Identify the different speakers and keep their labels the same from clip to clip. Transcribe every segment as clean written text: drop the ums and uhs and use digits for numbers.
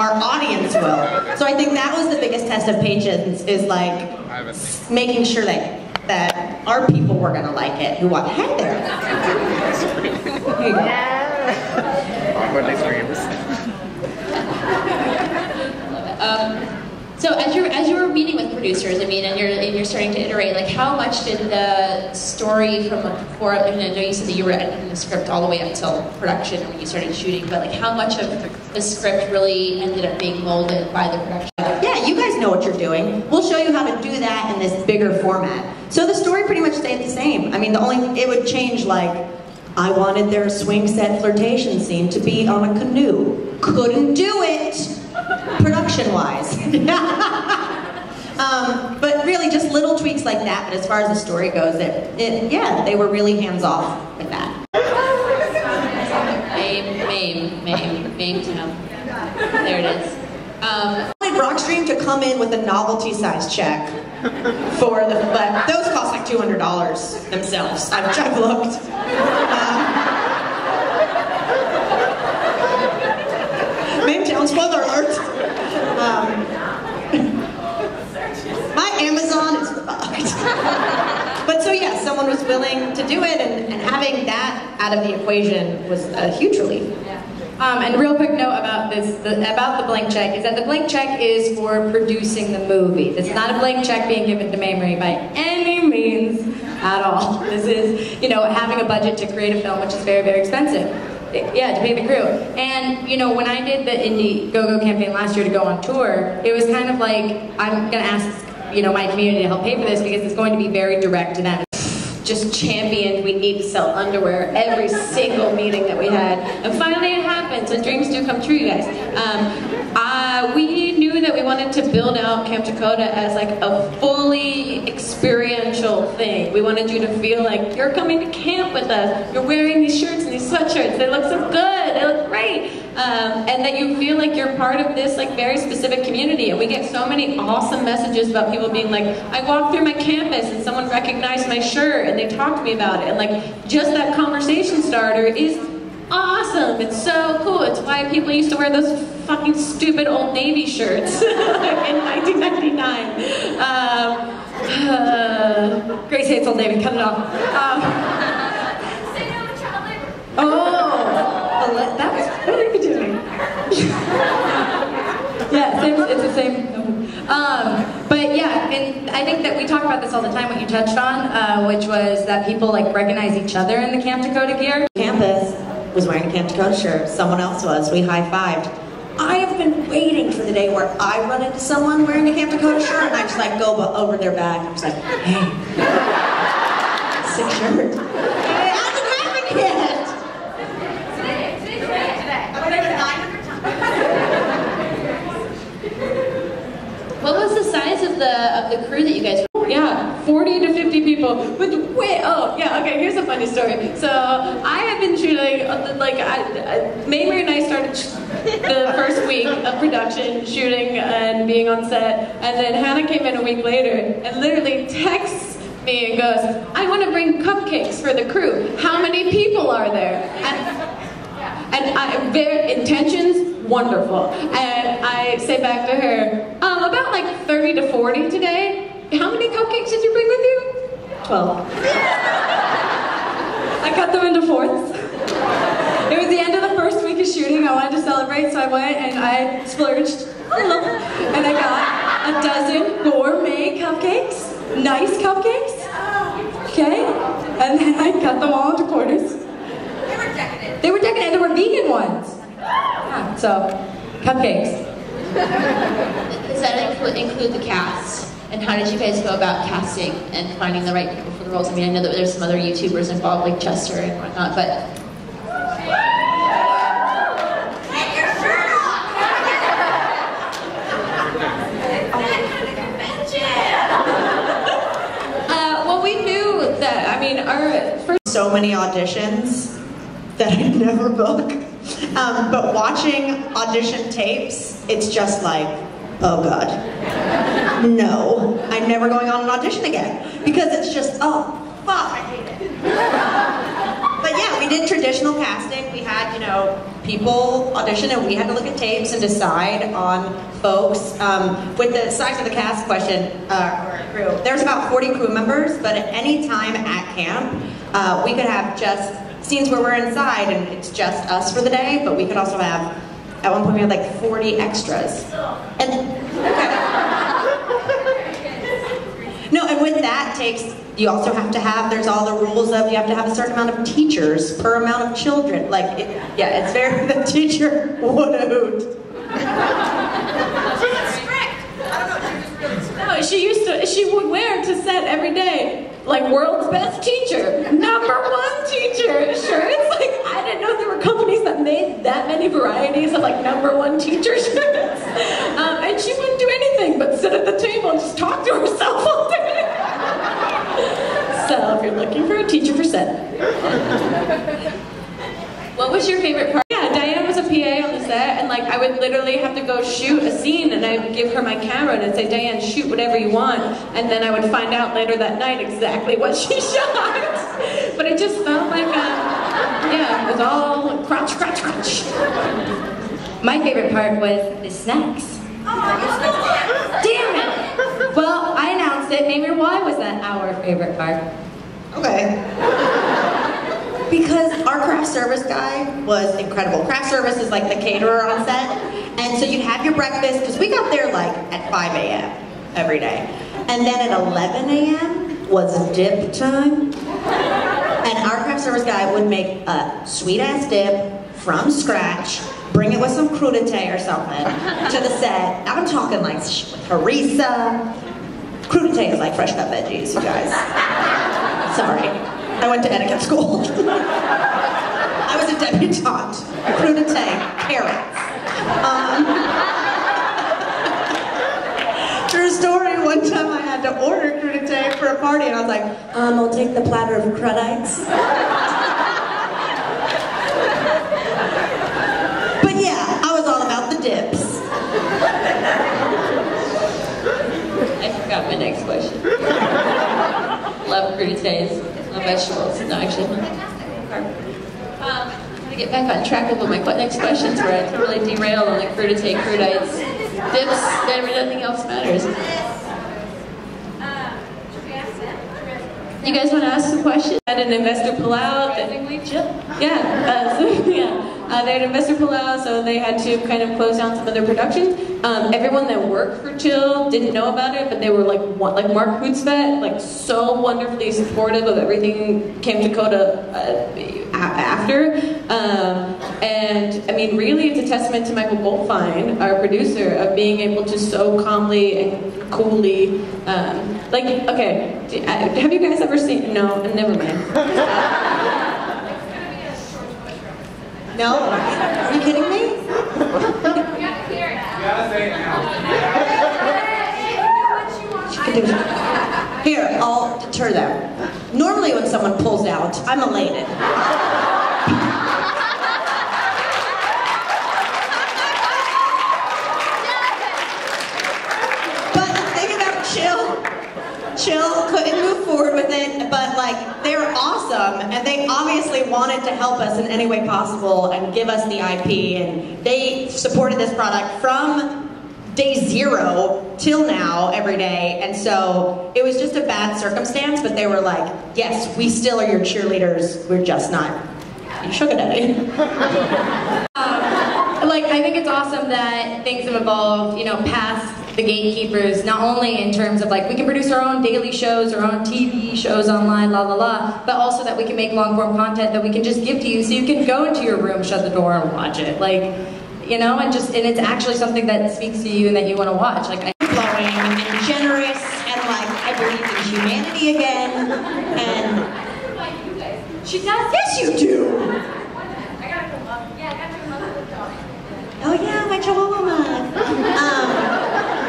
Speaker 1: our audience will. So I think that was the biggest test of patience, is like making sure that our people were gonna like it, who watch. Hey there. There you go.
Speaker 2: Awkward extremes.
Speaker 3: So as you were meeting with producers, I mean, and you're starting to iterate, like how much did the story from before? I know you said that you were editing the script all the way up till production when you started shooting, but like how much of the script really ended up being molded by the production?
Speaker 1: Yeah, you guys know what you're doing. We'll show you how to do that in this bigger format. So the story pretty much stayed the same. I mean, it would change, like, I wanted their swing set flirtation scene to be on a canoe. Couldn't do it, production-wise. But really just little tweaks like that, but as far as the story goes, yeah, they were really hands-off with that.
Speaker 3: Mame town. There it is.
Speaker 1: I wanted Rockstream to come in with a novelty size check for but those cost like $200 themselves. I've looked. Mame town, spoiler alert. My Amazon is fucked. But so yeah, someone was willing to do it, and having that out of the equation was a huge relief.
Speaker 4: And real quick note about this, about the blank check, is that the blank check is for producing the movie. It's not a blank check being given to Mamrie by any means at all. This is, you know, having a budget to create a film, which is very, very expensive. Yeah, to pay the crew. And, you know, when I did the Indiegogo campaign last year to go on tour, it was kind of like, I'm gonna ask, you know, my community to help pay for this because it's going to be very direct to them. Just championed we need to sell underwear every single meeting that we had. And finally it happened, so dreams do come true, you guys. We knew that we wanted to build out Camp Dakota as like a fully experiential thing. We wanted you to feel like you're coming to camp with us. You're wearing these shirts and these sweatshirts. They look so good, they look great. And that you feel like you're part of this like very specific community. And we get so many awesome messages about people being like, I walked through my campus and someone recognized my shirt and they talked to me about it. And like, just that conversation starter is awesome. It's so cool. It's why people used to wear those fucking stupid Old Navy shirts like in 1999. Grace hates Old Navy, cut it off. Oh, that was, what are you doing? Yeah, it's the same. But yeah, and I think that we talk about this all the time, what you touched on, which was that people like recognize each other in the Camp Dakota gear.
Speaker 1: Campus was wearing a Camp Dakota shirt, someone else was, we high-fived. I have been waiting for the day where I run into someone wearing a Camp Dakota shirt and I just like go over their back and I'm just like, hey, sick shirt. It hasn't happened yet.
Speaker 3: What was the size of the crew that you guys were?
Speaker 4: Yeah, 40 to 50 people with oh yeah, okay, here's a funny story. So I have been shooting, like, Mamrie and I started the first week of production, shooting and being on set, and then Hannah came in a week later and literally texts me and goes, I want to bring cupcakes for the crew. How many people are there? And their intentions, wonderful. And I say back to her, about like 30 to 40 today. How many cupcakes did you bring with you? 12. I cut them into fourths. It was the end of the first week of shooting. I wanted to celebrate, so I went and I splurged. And I got a dozen gourmet cupcakes. Nice cupcakes. Okay? And then I cut them all into quarters.
Speaker 5: They were decadent.
Speaker 4: They were decadent. They were vegan ones. Yeah, so, cupcakes.
Speaker 3: Does that include the cast? And how did you guys go about casting and finding the right people for the roles? I mean, I know that there's some other YouTubers involved, like Chester and whatnot, but...
Speaker 5: Take your shirt off!
Speaker 4: Well, we knew that, I mean, our first...
Speaker 1: So many auditions that I never book. But watching audition tapes, it's just like, oh God, no, I'm never going on an audition again. Because it's just, oh, fuck, I hate it. But yeah, we did traditional casting. We had, you know, people audition, and we had to look at tapes and decide on folks. With the size of the cast question, crew, there's about 40 crew members, but at any time at camp, we could have just scenes where we're inside and it's just us for the day, but we could also have, at one point we had like 40 extras. And, no, and with that you also have to have, there's all the rules of, you have to have a certain amount of teachers per amount of children. Like, yeah, it's very, the teacher would hoot.
Speaker 4: No, she would wear to set every day, like world's best teacher, #1 teacher shirts. Like, I didn't know there were companies that made that many varieties of like #1 teacher shirts. And she wouldn't do anything but sit at the table and just talk to herself all day. So if you're looking for a teacher for set.
Speaker 3: What was your favorite part?
Speaker 4: Yeah, Diana was a PA on the set, and like I would literally have to go shoot a scene, and I would give her my camera and I'd say, Diane, shoot whatever you want, and then I would find out later that night exactly what she shot. But it just felt like, yeah, it was all crunch, crunch, crunch.
Speaker 2: My favorite part was the snacks. Damn it! Well, I announced it. Mamrie, why was that our favorite part?
Speaker 1: Okay. Because our craft service guy was incredible. Craft service is like the caterer on set. And so you'd have your breakfast, because we got there like at 5 a.m. every day. And then at 11 a.m. was dip time. And our craft service guy would make a sweet ass dip from scratch, bring it with some crudité or something to the set. I'm talking like harissa. Crudité is like fresh cut veggies, you guys. Sorry. I went to etiquette school. I was a debutante. Crudité, carrots. True story, one time I had to order crudité for a party and I was like, I'll take the platter of crudites. But yeah, I was all about the dips.
Speaker 3: I forgot my next question. Love crudités. Vegetables. No, actually. I'm gonna get back on track with what my next questions were. I totally derailed on the crudité, crudites, dips, nothing else matters. You guys want to ask some questions?
Speaker 4: I had an investor pull out. They had an investor pull out, so they had to kind of close down some of their productions. Everyone that worked for Chill didn't know about it, but they were like Mark Hootsvet, like so wonderfully supportive of everything Camp Dakota after. And I mean, really, it's a testament to Michael Goldfein, our producer, of being able to so calmly and coolly, like, okay, have you guys ever seen? No, never mind.
Speaker 1: No? Are you kidding me?
Speaker 5: You gotta say it now.
Speaker 1: Here, I'll deter them. Normally when someone pulls out, I'm elated. But the thing about Chill couldn't move forward with it, but like, they were awesome, and they obviously wanted to help us in any way possible and give us the IP, and they supported this product from day 0 till now every day, and so it was just a bad circumstance, but they were like, yes, we still are your cheerleaders, we're just not your sugar daddy.
Speaker 2: Like, I think it's awesome that things have evolved, you know, past the gatekeepers, not only in terms of like, we can produce our own daily shows, our own TV shows online, la la la, but also that we can make long form content that we can just give to you so you can go into your room, shut the door, and watch it. Like, you know, and it's actually something that speaks to you and that you want to watch. Like,
Speaker 1: Flowing and generous, and like, I believe in humanity again, and
Speaker 2: she does.
Speaker 1: yes, you do.
Speaker 5: I got your mother. Yeah, I got your mother with dog.
Speaker 1: Oh yeah, my chihuahua mug.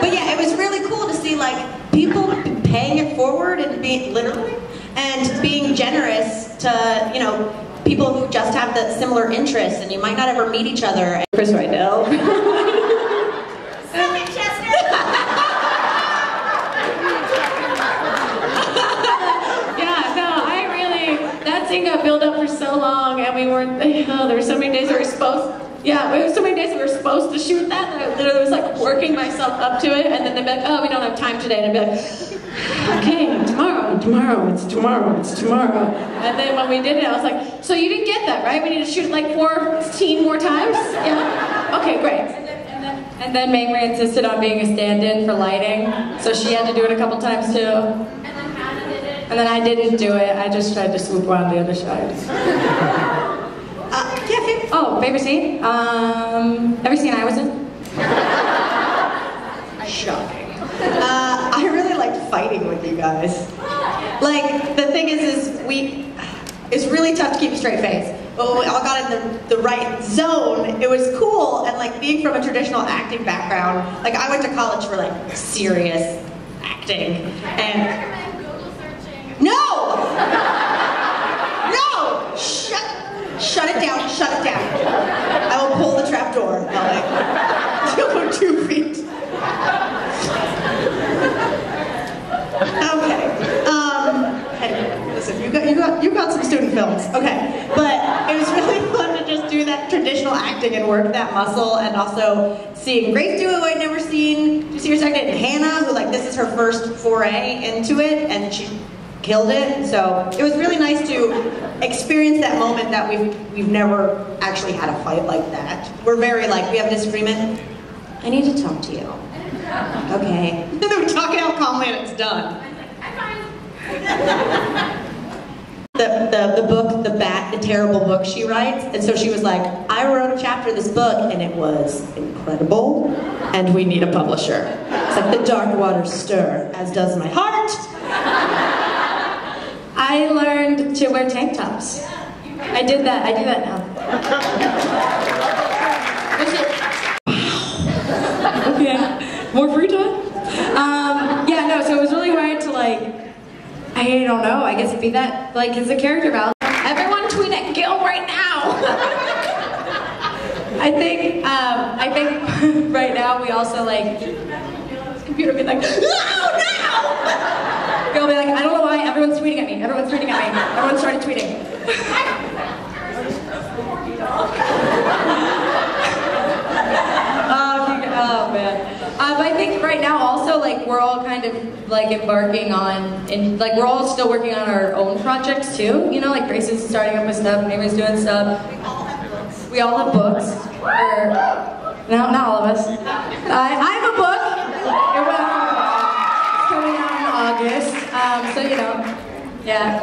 Speaker 1: But yeah, it was really cool to see like people paying it forward and being literally and being generous to, you know, people who just have the similar interests, and you might not ever meet each other. Chris Rydell.
Speaker 5: Stop it, Chester!
Speaker 4: Yeah, no, I really, that scene got built up for so long, and we weren't, oh, there were so many days we were supposed Yeah, we have so many days that we were supposed to shoot that, and I literally was like working myself up to it, and then they'd be like, oh, we don't have time today, and I'd be like, okay, tomorrow, it's tomorrow. And then when we did it, I was like, so you didn't get that, right? We need to shoot it like 14 more times? Yeah? Okay, great. And then Mamrie insisted on being a stand-in for lighting, so she had to do it a couple times too.
Speaker 5: And then Hannah did it.
Speaker 4: And then I didn't do it, I just tried to swoop around the other side. Favorite scene? Every scene I was in.
Speaker 1: Shocking. I really liked fighting with you guys. Like, the thing is it's really tough to keep a straight face. But when we all got in the right zone, it was cool. And like, being from a traditional acting background, like I went to college for like serious acting. And
Speaker 5: I recommend Google searching.
Speaker 1: no! Shut it down, shut it down. I will pull the trap door. You'll go 2 feet. Okay. Hey, listen, you got some student films. Okay. But it was really fun to just do that traditional acting and work that muscle, and also seeing Grace do it who I'd never seen. You see her second, and Hannah, who like this is her first foray into it, and she killed it. So it was really nice to experience that moment that we've never actually had a fight like that. We're very like, we have disagreement. I need to talk to you. Okay. And then we talk it out calmly and it's done. The book, The Bat, the terrible book she writes, and so she was like, I wrote a chapter of this book and it was incredible and we need a publisher. It's like the dark waters stir, as does my heart.
Speaker 4: I learned to wear tank tops. I do that now. Okay, more free time? Yeah, no, so it was really hard to like, I don't know, I guess be that, like, as a character Val. Everyone tweet at Gil right now! I think right now we also like, computer be like, no! Gil be like, I don't know why, everyone's tweeting at me, everyone started tweeting. Oh man. But I think right now also like we're all kind of like embarking on, and like we're all still working on our own projects too. You know, like Grace is starting up with stuff, Mamrie's doing stuff. We all have books. Or, no, not all of us. I have a book. It's coming out in August. So you know, yeah.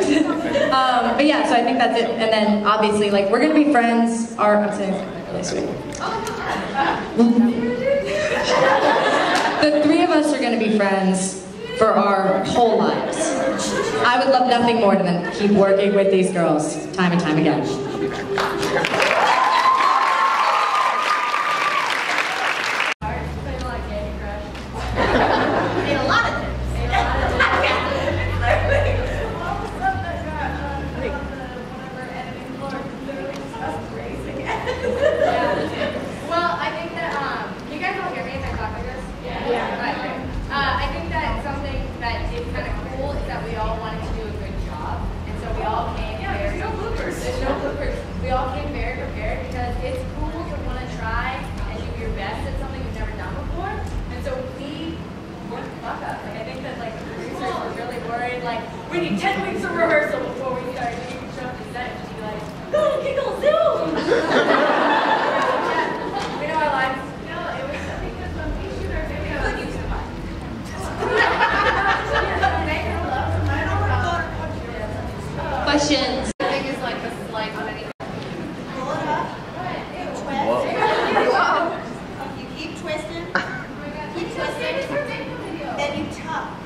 Speaker 4: But yeah, so I think that's it. And then obviously like we're gonna be friends. I'm saying something really sweet. The three of us are going to be friends for our whole lives. I would love nothing more than keep working with these girls time and time again.
Speaker 5: We need 10 weeks of rehearsal before we start doing show up to set. And she'd be like, oh, giggle zoom! We know our lives. No, it was because when we shoot our video, like you so much.
Speaker 3: Questions?
Speaker 5: The thing is like the slide on anything.
Speaker 6: Pull it up. Twist. You keep twisting. Keep twisting. Then you tuck.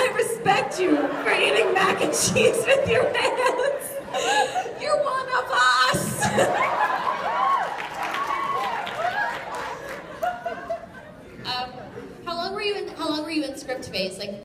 Speaker 1: I respect you for eating mac and cheese with your hands. You're one of us.
Speaker 3: How long were you in script phase? Like